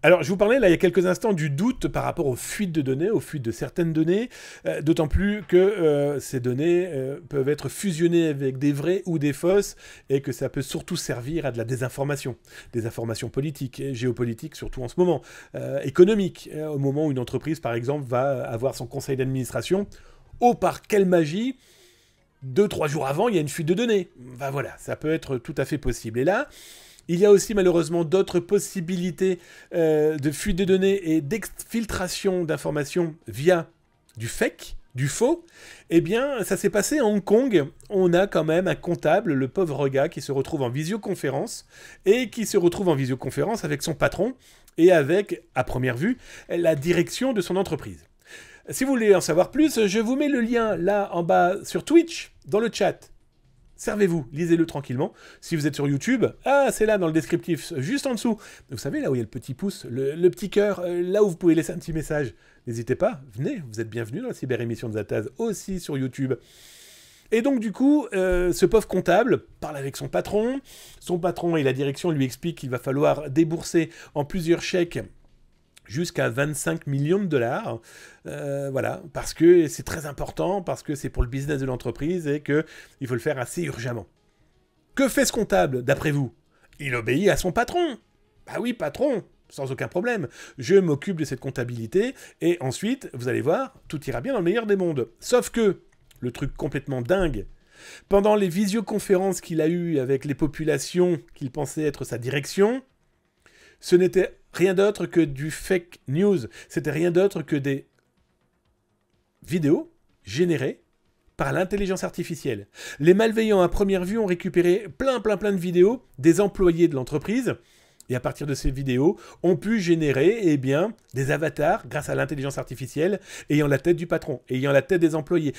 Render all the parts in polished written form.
Alors, je vous parlais là il y a quelques instants du doute par rapport aux fuites de données, aux fuites de certaines données, d'autant plus que ces données peuvent être fusionnées avec des vraies ou des fausses, et que ça peut surtout servir à de la désinformation, des informations politiques, et géopolitiques surtout en ce moment, économiques, au moment où une entreprise par exemple va avoir son conseil d'administration, oh par quelle magie, 2-3 jours avant, il y a une fuite de données. Ben voilà, ça peut être tout à fait possible. Et là, il y a aussi malheureusement d'autres possibilités de fuite de données et d'exfiltration d'informations via du fake, du faux. Eh bien, ça s'est passé à Hong Kong. On a quand même un comptable, le pauvre gars, qui se retrouve en visioconférence et qui se retrouve en visioconférence avec son patron et avec, à première vue, la direction de son entreprise. Si vous voulez en savoir plus, je vous mets le lien là en bas sur Twitch, dans le chat. Servez-vous, lisez-le tranquillement. Si vous êtes sur YouTube, c'est là dans le descriptif, juste en dessous. Vous savez, là où il y a le petit pouce, le petit cœur, là où vous pouvez laisser un petit message. N'hésitez pas, venez, vous êtes bienvenus dans la cyber-émission de Zataz, aussi sur YouTube. Et donc du coup, ce pauvre comptable parle avec son patron et la direction lui explique qu'il va falloir débourser en plusieurs chèques jusqu'à 25 millions de dollars, voilà, parce que c'est très important, parce que c'est pour le business de l'entreprise et qu'il faut le faire assez urgemment. Que fait ce comptable, d'après vous? Il obéit à son patron. Bah oui, patron, sans aucun problème. Je m'occupe de cette comptabilité, et ensuite, vous allez voir, tout ira bien dans le meilleur des mondes. Sauf que, le truc complètement dingue, pendant les visioconférences qu'il a eues avec les populations qu'il pensait être sa direction, ce n'était rien d'autre que du fake news. C'était rien d'autre que des vidéos générées par l'intelligence artificielle. Les malveillants à première vue ont récupéré plein de vidéos des employés de l'entreprise, et à partir de ces vidéos, ont pu générer des avatars grâce à l'intelligence artificielle, ayant la tête du patron, ayant la tête des employés,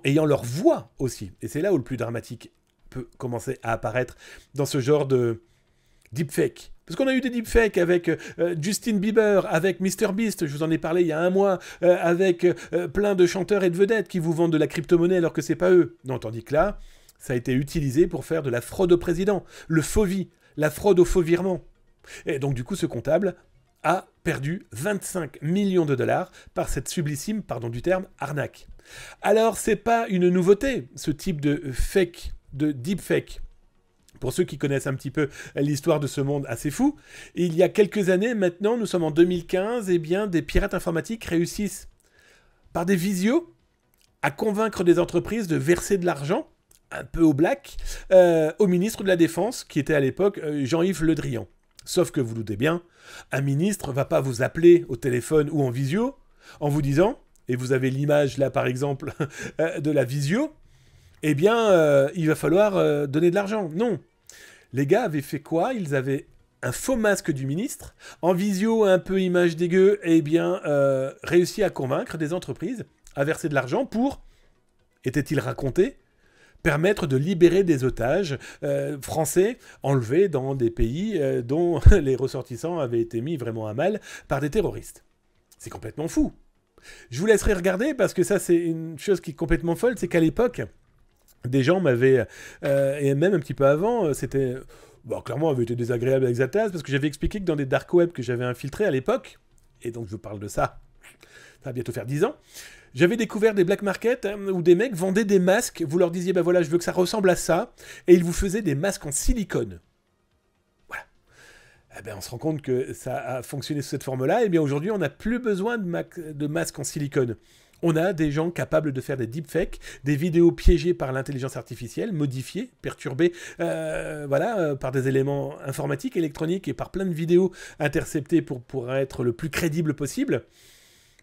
ayant leur voix aussi. Et c'est là où le plus dramatique peut commencer à apparaître dans ce genre de deepfake. Parce qu'on a eu des deepfakes avec Justin Bieber, avec MrBeast, je vous en ai parlé il y a un mois, avec plein de chanteurs et de vedettes qui vous vendent de la crypto-monnaie alors que c'est pas eux. Non, tandis que là, ça a été utilisé pour faire de la fraude au président, le faux-vie, la fraude au faux virement. Et donc du coup, ce comptable a perdu 25 millions de dollars par cette sublissime, pardon du terme, arnaque. Alors, c'est pas une nouveauté, ce type de fake, de deepfake. Pour ceux qui connaissent un petit peu l'histoire de ce monde assez fou, il y a quelques années maintenant, nous sommes en 2015, des pirates informatiques réussissent par des visios à convaincre des entreprises de verser de l'argent, un peu au black, au ministre de la Défense, qui était à l'époque Jean-Yves Le Drian. Sauf que vous doutez bien, un ministre va pas vous appeler au téléphone ou en visio en vous disant, et vous avez l'image là par exemple de la visio, il va falloir donner de l'argent. Non. Les gars avaient fait quoi? Ils avaient un faux masque du ministre, en visio un peu image dégueu, réussi à convaincre des entreprises à verser de l'argent pour, était-il raconté, permettre de libérer des otages français enlevés dans des pays dont les ressortissants avaient été mis vraiment à mal par des terroristes. C'est complètement fou. Je vous laisserai regarder parce que ça c'est une chose qui est complètement folle, c'est qu'à l'époque, des gens m'avaient, et même un petit peu avant, c'était, clairement, avait été désagréable avec Zataz, parce que j'avais expliqué que dans des dark web que j'avais infiltrés à l'époque, et donc je vous parle de ça, ça va bientôt faire 10 ans, j'avais découvert des black market où des mecs vendaient des masques, vous leur disiez, voilà, je veux que ça ressemble à ça, et ils vous faisaient des masques en silicone. Voilà. On se rend compte que ça a fonctionné sous cette forme-là, et bien aujourd'hui, on n'a plus besoin de masques en silicone. On a des gens capables de faire des deepfakes, des vidéos piégées par l'intelligence artificielle, modifiées, perturbées par des éléments informatiques, électroniques et par plein de vidéos interceptées pour être le plus crédible possible.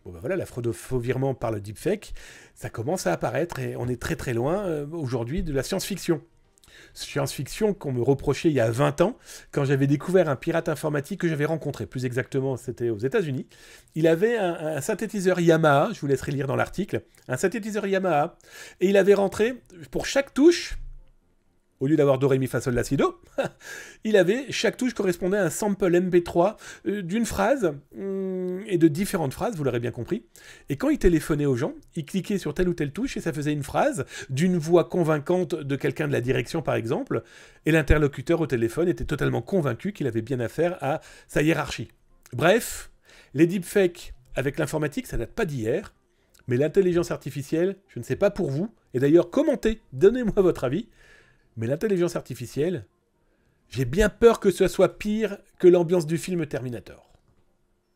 La fraude au faux virement par le deepfake, ça commence à apparaître et on est très loin aujourd'hui de la science-fiction. Science-fiction qu'on me reprochait il y a 20 ans, quand j'avais découvert un pirate informatique que j'avais rencontré, plus exactement c'était aux États-Unis. Il avait un synthétiseur Yamaha, je vous laisserai lire dans l'article, un synthétiseur Yamaha, et il avait rentré, pour chaque touche, au lieu d'avoir do, ré, mi, fa, sol, la, si, do, chaque touche correspondait à un sample MP3 d'une phrase, et de différentes phrases, vous l'aurez bien compris. Et quand il téléphonait aux gens, il cliquait sur telle ou telle touche et ça faisait une phrase d'une voix convaincante de quelqu'un de la direction, par exemple, et l'interlocuteur au téléphone était totalement convaincu qu'il avait bien affaire à sa hiérarchie. Bref, les deepfakes avec l'informatique, ça date pas d'hier, mais l'intelligence artificielle, je ne sais pas pour vous, et d'ailleurs commentez, donnez-moi votre avis, mais l'intelligence artificielle, j'ai bien peur que ce soit pire que l'ambiance du film Terminator.